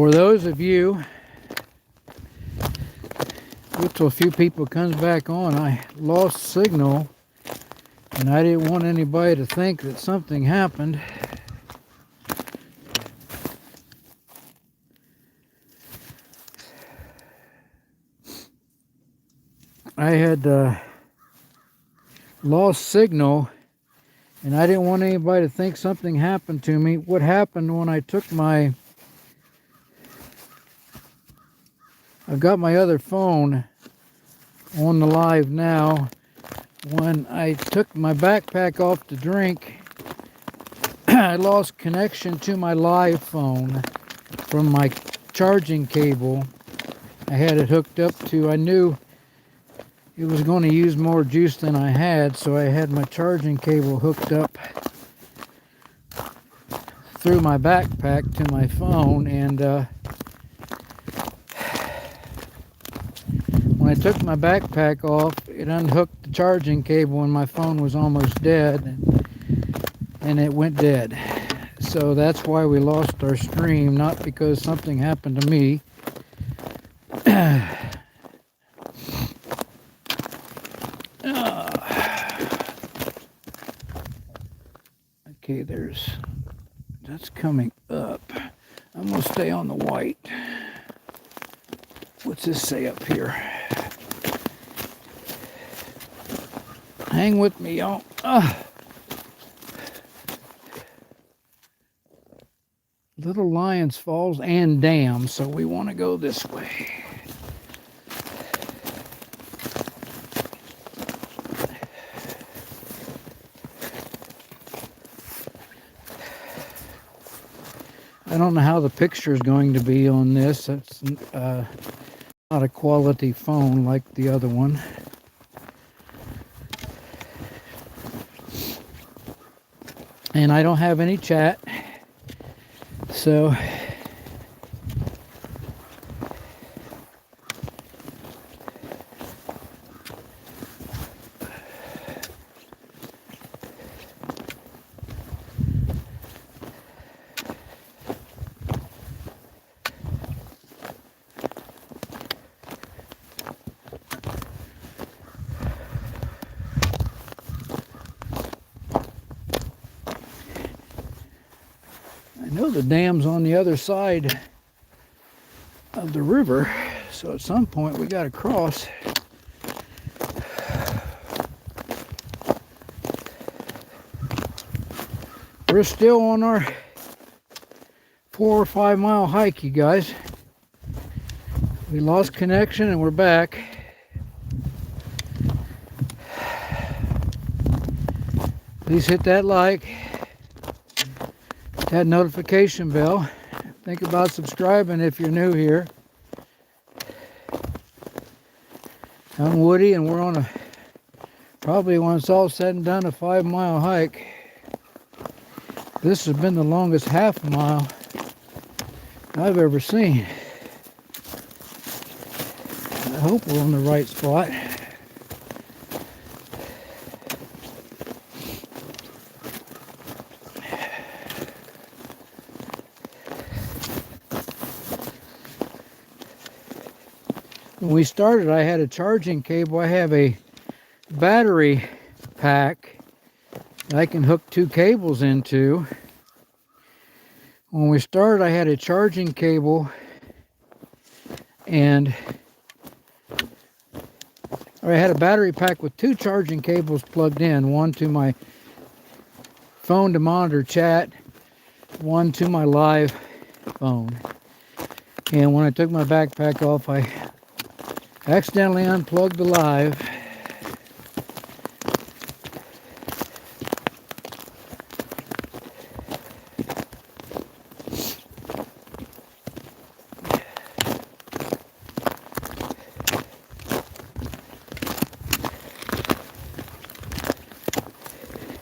For those of you, wait till a few people comes back on, I lost signal and I didn't want anybody to think that something happened. I had lost signal and I didn't want anybody to think something happened to me. What happened when I took my, I've got my other phone on the live now. When I took my backpack off to drink, I lost connection to my live phone from my charging cable. I had it hooked up to, I knew it was going to use more juice than I had, so I had my charging cable hooked up through my backpack to my phone, and when I took my backpack off, it unhooked the charging cable and my phone was almost dead, and it went dead. So that's why we lost our stream, not because something happened to me. Okay, that's coming up. I'm gonna stay on the white. What's this say up here? Hang with me, y'all. Little Lions Falls and Dam, so we want to go this way. I don't know how the picture is going to be on this. It's not a quality phone like the other one. And I don't have any chat, so I know the dam's on the other side of the river, so at some point we got to cross. We're still on our 4 or 5 mile hike, you guys. We lost connection and we're back. Please hit that like, that notification bell. Think about subscribing if you're new here. I'm Woody and we're on probably when it's all said and done, a 5 mile hike. This has been the longest half mile I've ever seen. I hope we're on the right spot. When we started, I had a charging cable. I have a battery pack that I can hook 2 cables into. When we started, I had a charging cable and I had a battery pack with 2 charging cables plugged in, one to my phone to monitor chat, one to my live phone. And when I took my backpack off, I accidentally unplugged the live.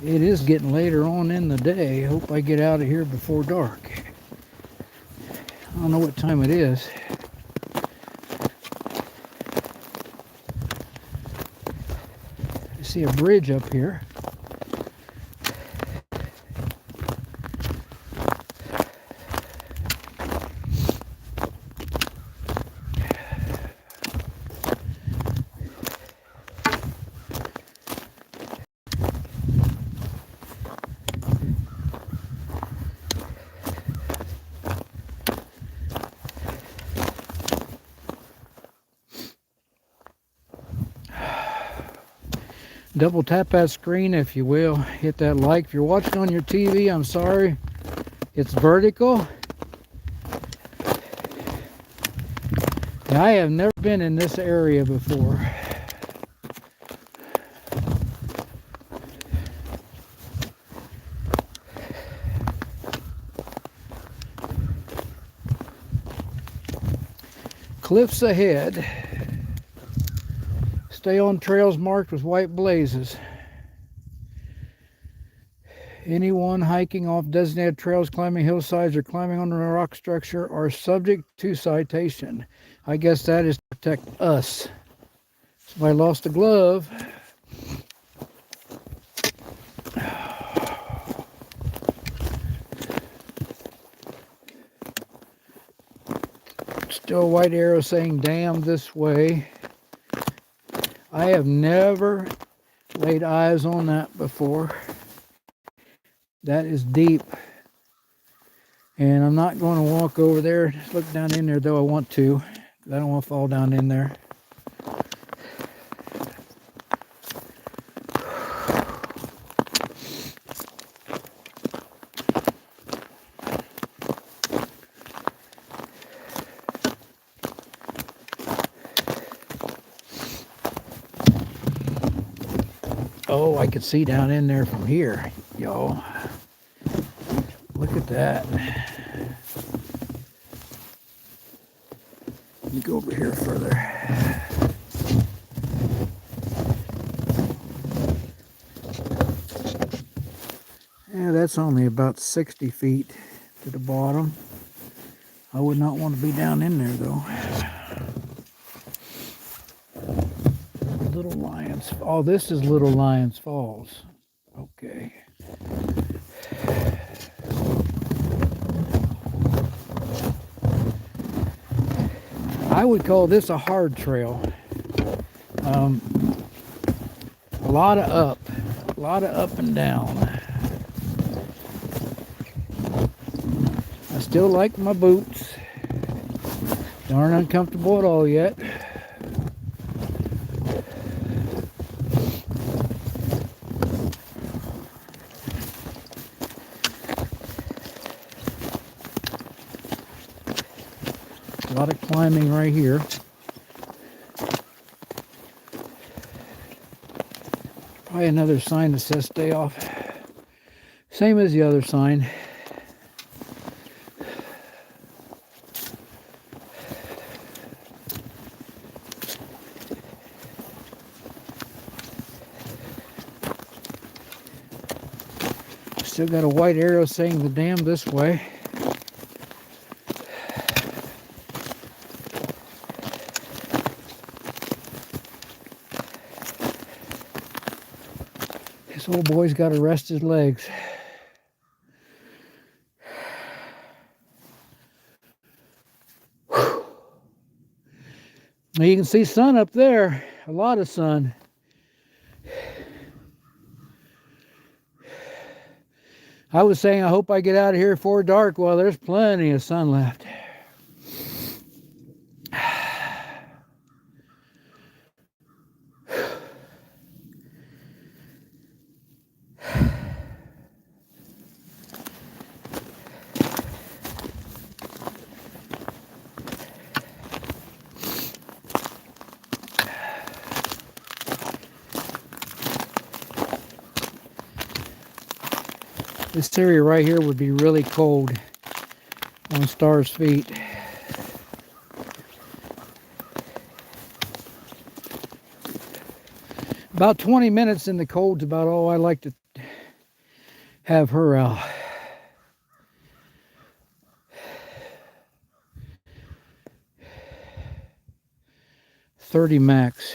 It is getting later on in the day. I hope I get out of here before dark. I don't know what time it is. I see a bridge up here. Double tap that screen if you will. Hit that like. If you're watching on your TV, I'm sorry. It's vertical. Now, I have never been in this area before. Cliffs ahead. Stay on trails marked with white blazes. Anyone hiking off designated trails, climbing hillsides, or climbing on a rock structure are subject to citation. I guess that is to protect us. Somebody lost a glove. Still a white arrow saying damn this way. I have never laid eyes on that before. That is deep. And I'm not going to walk over there. Just look down in there, though I want to. I don't want to fall down in there. Oh, I could see down in there from here, y'all. Look at that. Let me go over here further. Yeah, that's only about 60 feet to the bottom. I would not want to be down in there, though. Little Lions. Oh, this is Little Lions Falls. Okay. I would call this a hard trail. A lot of up and down. I still like my boots. They aren't uncomfortable at all yet. A lot of climbing right here. Probably another sign that says stay off. Same as the other sign. Still got a white arrow saying the dam this way. This old boy's got to rest his legs. Now you can see sun up there, a lot of sun. I was saying I hope I get out of here before dark. Well, there's plenty of sun left. This area right here would be really cold on Star's feet. About 20 minutes in the cold's about all I like to have her out. $30 max.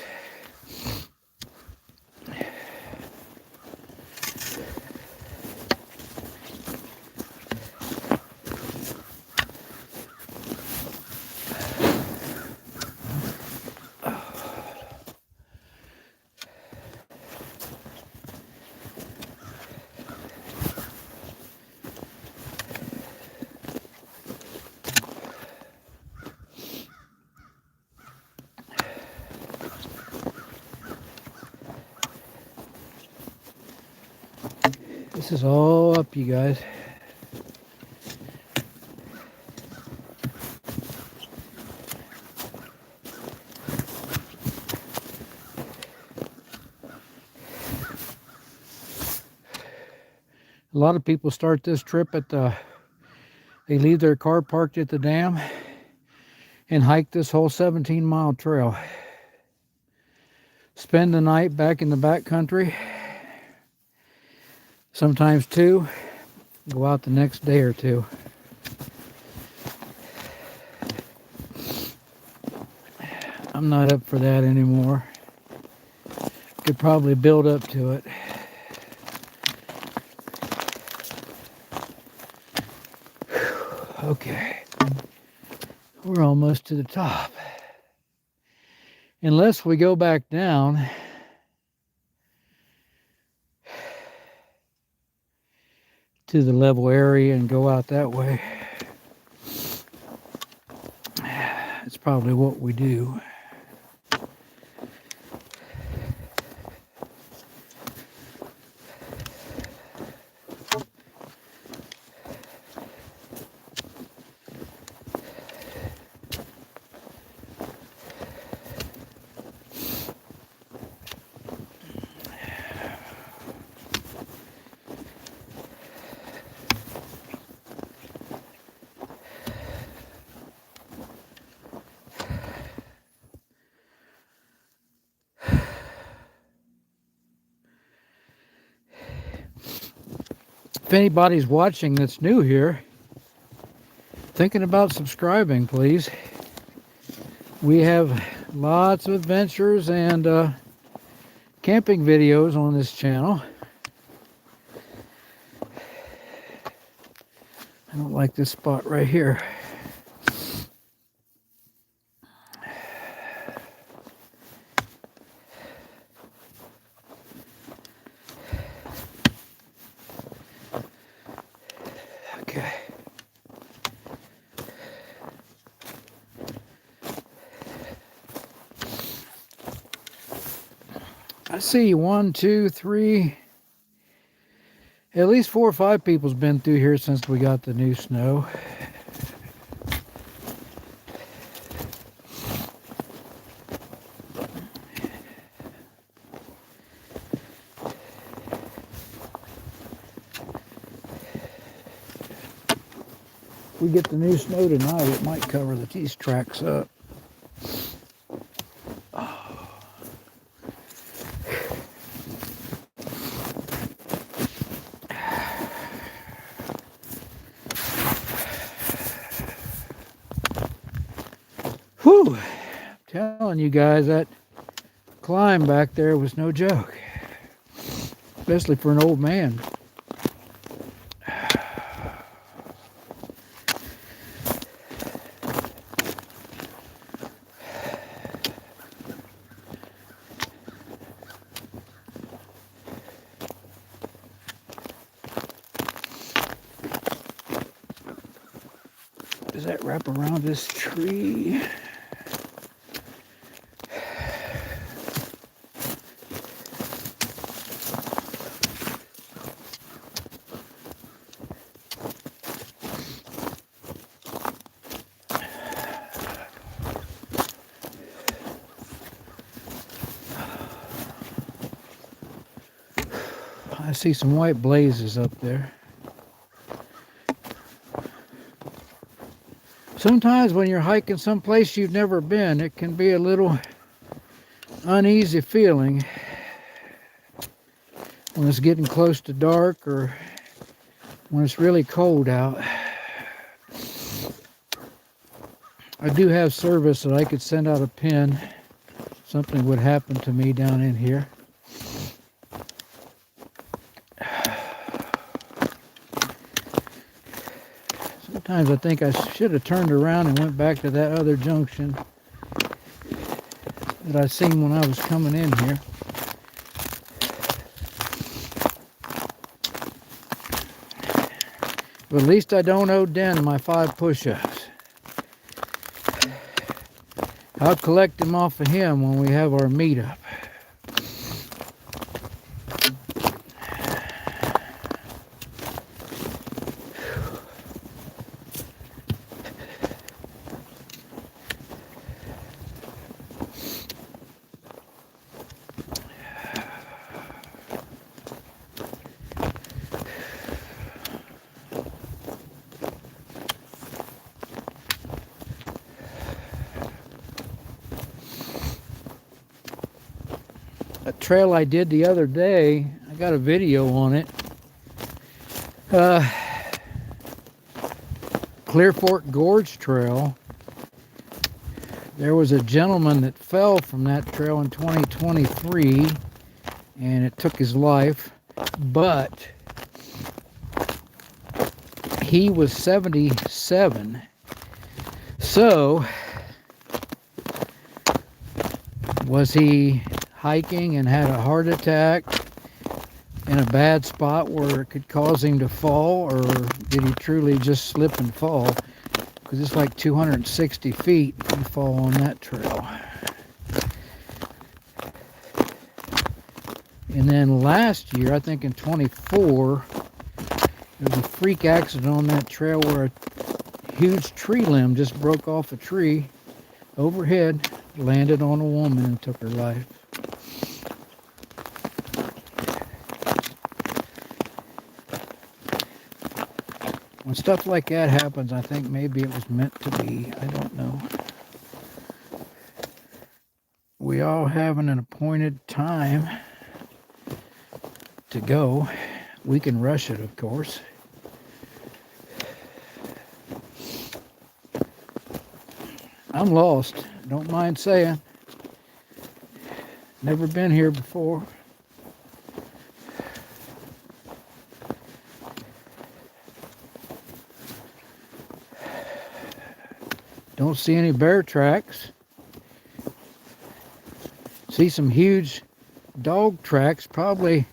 This is all up, you guys. A lot of people start this trip at they leave their car parked at the dam and hike this whole 17-mile trail. Spend the night back in the back country, sometimes two, go out the next day or two. I'm not up for that anymore. Could probably build up to it. Okay, we're almost to the top. Unless we go back down to the level area and go out that way. It's probably what we do. If anybody's watching that's new here, thinking about subscribing, please. We have lots of adventures and camping videos on this channel. I don't like this spot right here. Okay. I see 1, 2, 3, at least 4 or 5 people's been through here since we got the new snow. If we get the new snow tonight, it might cover these tracks up. Whew, I'm telling you guys, that climb back there was no joke, especially for an old man. Does that wrap around this tree? I see some white blazes up there. Sometimes when you're hiking someplace you've never been, it can be a little uneasy feeling when it's getting close to dark or when it's really cold out. I do have service that I could send out a pin if something would happen to me down in here. Sometimes I think I should have turned around and went back to that other junction that I seen when I was coming in here. But at least I don't owe Den my 5 push-ups. I'll collect them off of him when we have our meetup. a trail I did the other day. I got a video on it. Clear Fork Gorge Trail. There was a gentleman that fell from that trail in 2023 and it took his life, but he was 77. So was he hiking and had a heart attack in a bad spot where it could cause him to fall, or did he truly just slip and fall? Because it's like 260 feet if you fall on that trail. And then last year, I think in 24, there was a freak accident on that trail where a huge tree limb just broke off a tree overhead, landed on a woman and took her life. When stuff like that happens, I think maybe it was meant to be. I don't know. We all have an appointed time to go. We can rush it, of course. I'm lost, don't mind saying. Never been here before. Don't see any bear tracks. See some huge dog tracks, probably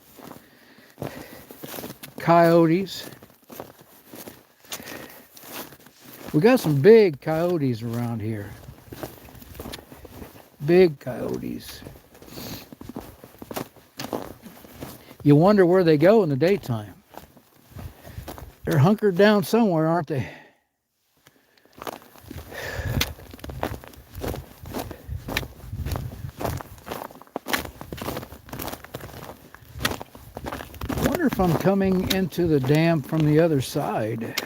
coyotes. We got some big coyotes around here. Big coyotes. You wonder where they go in the daytime. They're hunkered down somewhere, aren't they? I wonder if I'm coming into the dam from the other side.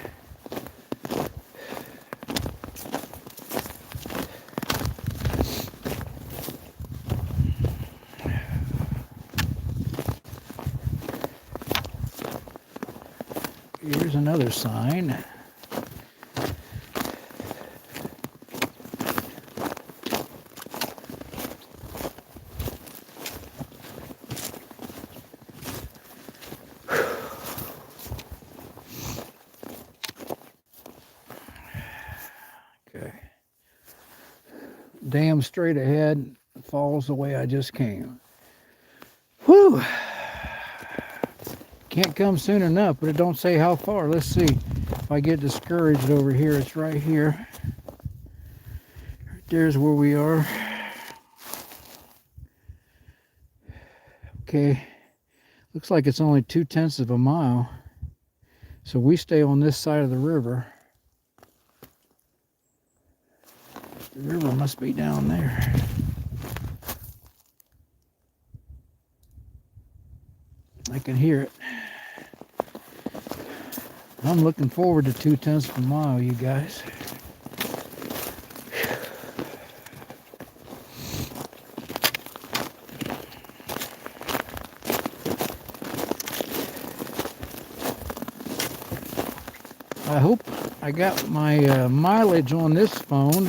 Here's another sign. Okay. Dam straight ahead, falls the way I just came. Whew. Can't come soon enough, but it don't say how far. Let's see. If I get discouraged over here, it's right here. Right there's where we are. Okay. Looks like it's only 2/10 of a mile. So we stay on this side of the river. The river must be down there. I can hear it. I'm looking forward to 2/10 of a mile, you guys. I hope I got my mileage on this phone,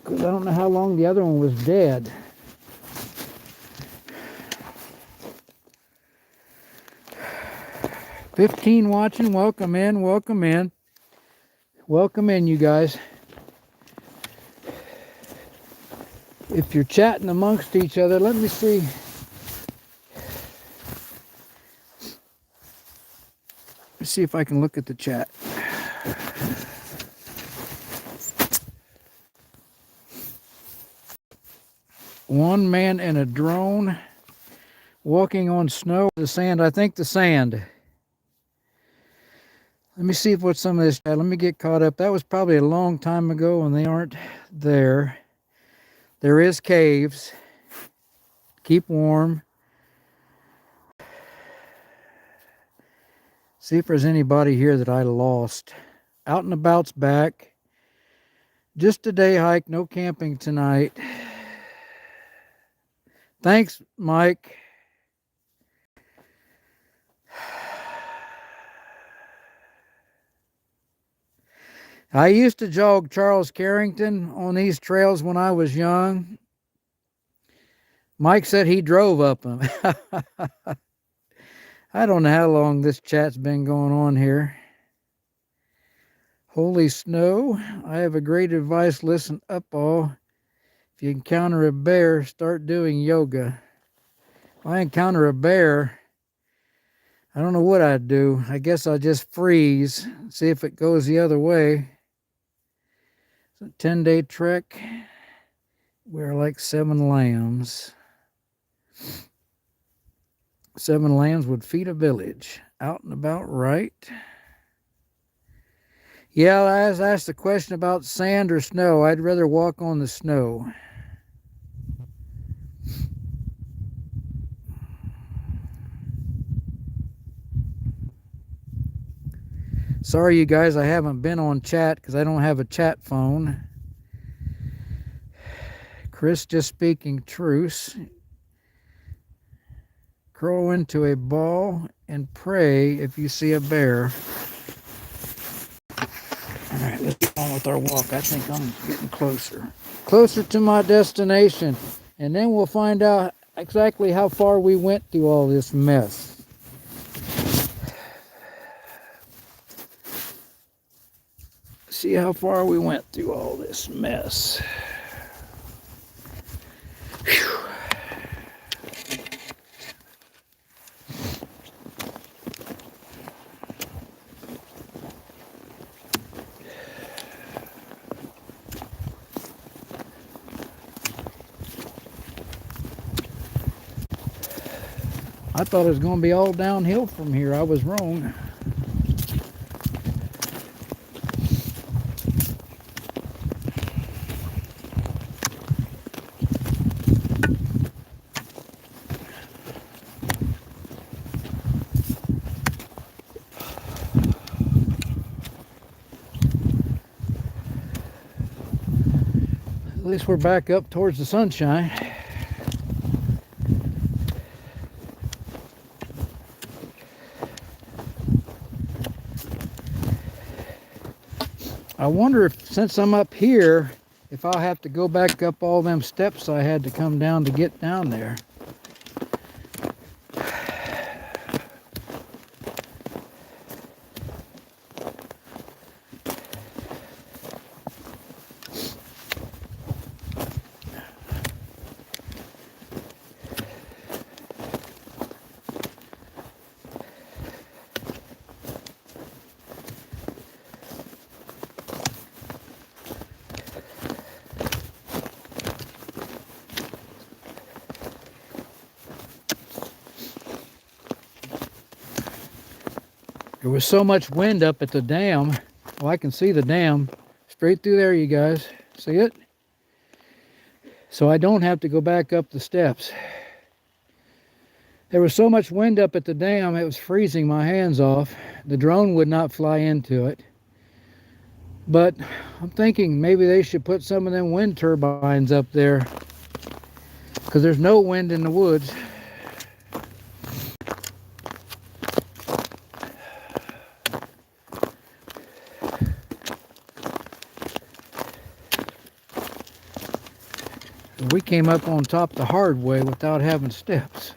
because I don't know how long the other one was dead. "15 watching, welcome in, welcome in. Welcome in, you guys. If you're chatting amongst each other, let me see. Let's see if I can look at the chat. One man in a drone walking on snow, the sand. I think the sand. Let me see what some of this, let me get caught up. That was probably a long time ago and they aren't there. There is caves. Keep warm. See if there's anybody here that I lost. Out and about's back. Just a day hike, no camping tonight. Thanks, Mike. I used to jog Charles Carrington on these trails when I was young. Mike said he drove up them. I don't know how long this chat's been going on here. Holy snow. I have a great advice. Listen up, all. If you encounter a bear, start doing yoga. If I encounter a bear, I don't know what I'd do. I guess I'll just freeze, see if it goes the other way. It's a 10-day trek. We're like 7 lambs. 7 lambs would feed a village. Out and about, right? Yeah, I was asked the question about sand or snow. I'd rather walk on the snow. Sorry, you guys, I haven't been on chat because I don't have a chat phone. Chris just speaking truce. Curl into a ball and pray if you see a bear. All right, let's get on with our walk. I think I'm getting closer. Closer to my destination. And then we'll find out exactly how far we went through all this mess. See how far we went through all this mess. Whew. I thought it was going to be all downhill from here. I was wrong. At least we're back up towards the sunshine. I wonder if, since I'm up here, if I'll have to go back up all them steps I had to come down to get down there. There was so much wind up at the dam. Well, I can see the dam straight through there, you guys. See it? So I don't have to go back up the steps. There was so much wind up at the dam, it was freezing my hands off. The drone would not fly into it. But I'm thinking maybe they should put some of them wind turbines up there, because there's no wind in the woods. We came up on top the hard way without having steps.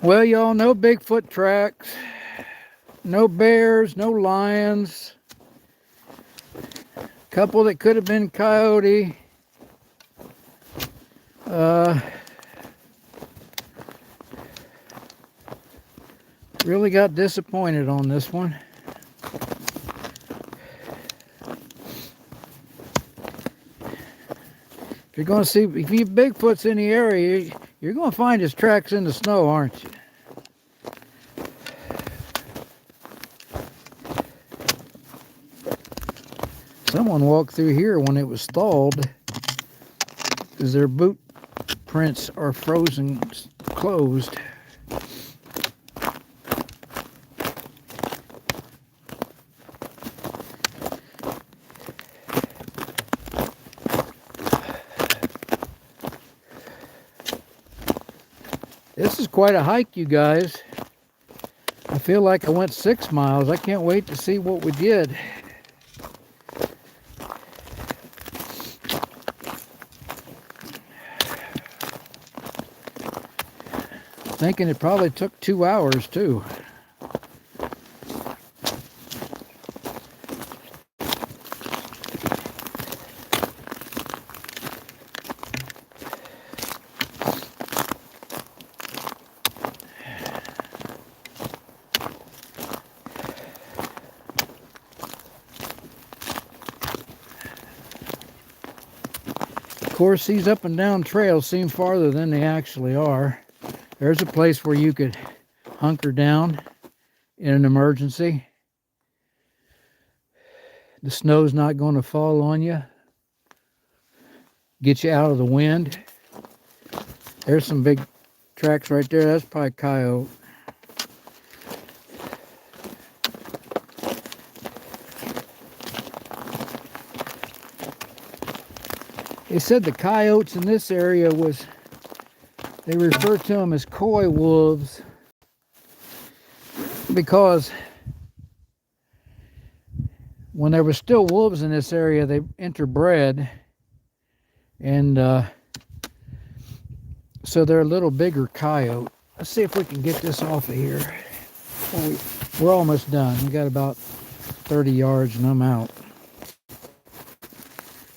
Well, y'all, no Bigfoot tracks, no bears, no lions, couple that could have been coyote. Really got disappointed on this one. If you're going to see, if you Bigfoot's in the area, you're going to find his tracks in the snow, aren't you? Someone walked through here when it was stalled because their boot footprints are frozen closed. This is quite a hike, you guys. I feel like I went 6 miles. I can't wait to see what we did. Thinking it probably took 2 hours too. Of course, these up and down trails seem farther than they actually are. There's a place where you could hunker down in an emergency. The snow's not going to fall on you. Get you out of the wind. There's some big tracks right there. That's probably coyote. They said the coyotes in this area they refer to them as coy wolves because when there were still wolves in this area, they interbred, and so they're a little bigger coyote. Let's see if we can get this off of here. We're almost done. We got about 30 yards and I'm out.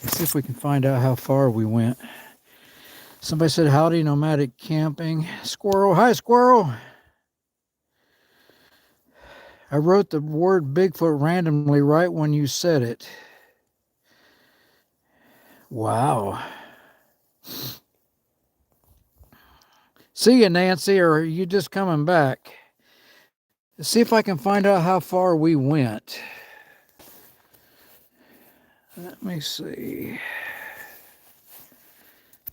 Let's see if we can find out how far we went. Somebody said, howdy, Nomadic Camping. Squirrel, hi squirrel. I wrote the word Bigfoot randomly right when you said it. Wow. See you, Nancy, or are you just coming back? Let's see if I can find out how far we went. Let me see.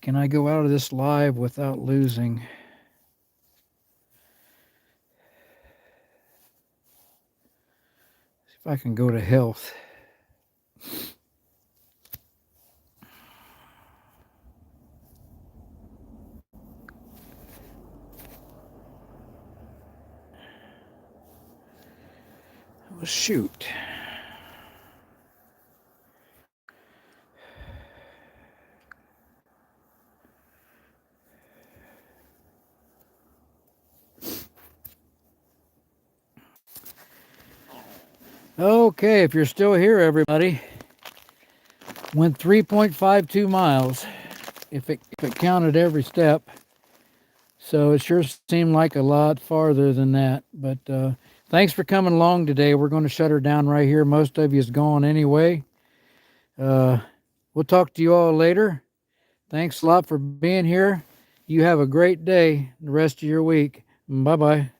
Can I go out of this live without losing? See if I can go to health. Oh, shoot. Okay, if you're still here, everybody, went 3.52 miles, if it counted every step. So it sure seemed like a lot farther than that. But thanks for coming along today. We're going to shut her down right here. Most of you is gone anyway. We'll talk to you all later. Thanks a lot for being here. You have a great day, the rest of your week. Bye-bye.